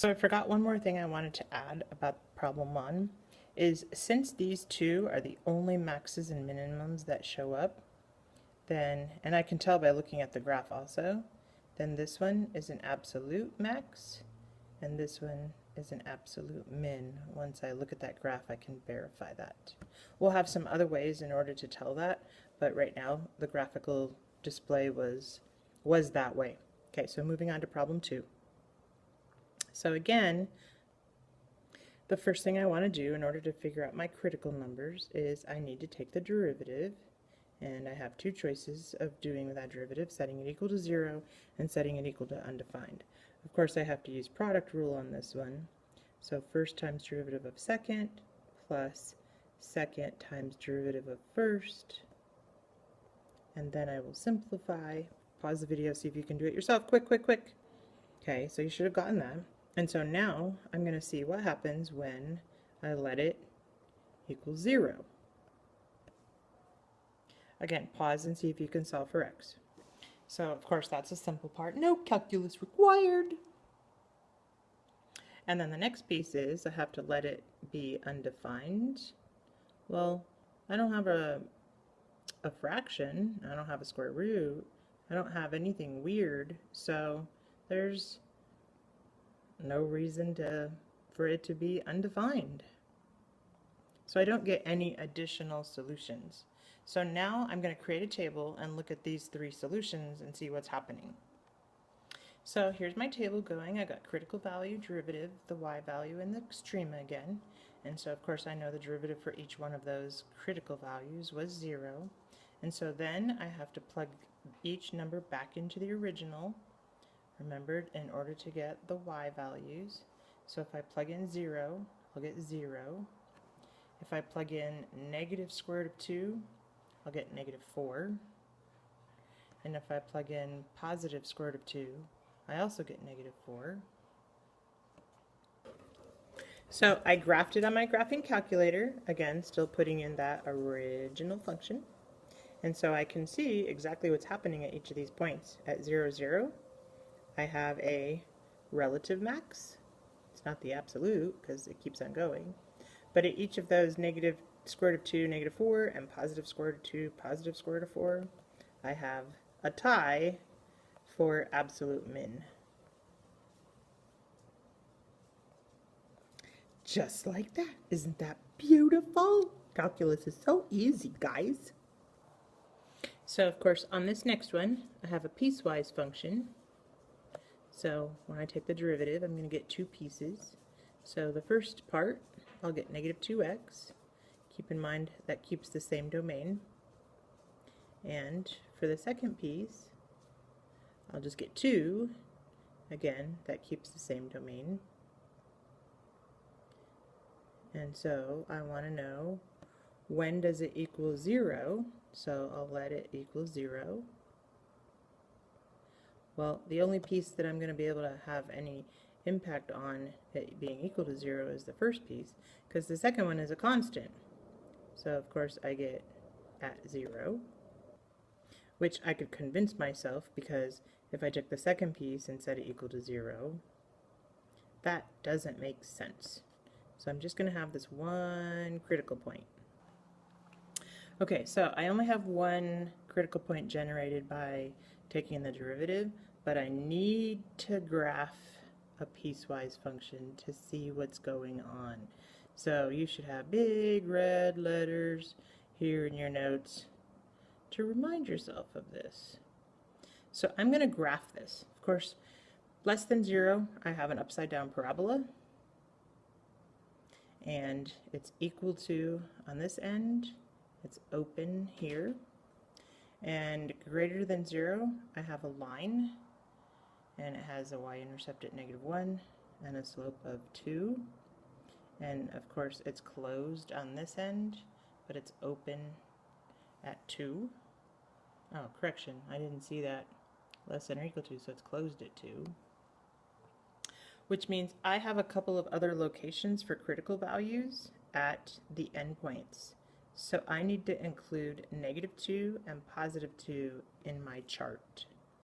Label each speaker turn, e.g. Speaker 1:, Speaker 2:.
Speaker 1: So I forgot one more thing I wanted to add about problem 1 is since these two are the only maxes and minimums that show up, then, and I can tell by looking at the graph also, then this one is an absolute max and this one is an absolute min. Once I look at that graph, I can verify that. We'll have some other ways in order to tell that, but right now the graphical display was that way. Okay, so moving on to problem 2. So again, the first thing I want to do in order to figure out my critical numbers is I need to take the derivative, and I have two choices of doing that derivative, setting it equal to 0 and setting it equal to undefined. Of course, I have to use product rule on this one. So first times derivative of second plus second times derivative of first, and then I will simplify. Pause the video, see if you can do it yourself. Quick, quick, quick. Okay, so you should have gotten that. And so now I'm going to see what happens when I let it equal 0. Again, pause and see if you can solve for x. So of course that's a simple part. No calculus required. And then the next piece is I have to let it be undefined. Well, I don't have a fraction. I don't have a square root. I don't have anything weird. So there's no reason for it to be undefined. So I don't get any additional solutions. So now I'm going to create a table and look at these three solutions and see what's happening. So here's my table going. I got critical value, derivative, the y value, and the extrema again. And so of course I know the derivative for each one of those critical values was 0. And so then I have to plug each number back into the original. Remember, in order to get the y values. So if I plug in 0, I'll get 0. If I plug in negative square root of 2, I'll get negative 4. And if I plug in positive square root of 2, I also get negative 4. So I graphed it on my graphing calculator, again still putting in that original function. And so I can see exactly what's happening at each of these points. At 0, 0, I have a relative max. It's not the absolute because it keeps on going. But at each of those negative square root of 2, negative 4, and positive square root of 2, positive square root of 4, I have a tie for absolute min. Just like that. Isn't that beautiful? Calculus is so easy, guys. So of course on this next one, I have a piecewise function. So when I take the derivative, I'm going to get two pieces. So the first part, I'll get negative 2x. Keep in mind that keeps the same domain. And for the second piece, I'll just get 2. Again, that keeps the same domain. And so I want to know, when does it equal 0? So I'll let it equal 0. Well, the only piece that I'm going to be able to have any impact on it being equal to 0 is the first piece, because the second one is a constant. So of course I get at 0, which I could convince myself, because if I took the second piece and set it equal to 0, that doesn't make sense. So I'm just going to have this one critical point. Okay, so I only have one critical point generated by taking the derivative, but I need to graph a piecewise function to see what's going on. So you should have big red letters here in your notes to remind yourself of this. So I'm going to graph this. Of course, less than 0, I have an upside down parabola, and it's equal to, on this end, it's open here, and greater than 0, I have a line, and it has a y-intercept at -1 and a slope of 2, and of course it's closed on this end, but it's open at 2. Oh, correction, I didn't see that. Less than or equal to, so it's closed at 2. Which means I have a couple of other locations for critical values at the endpoints. So I need to include -2 and +2 in my chart.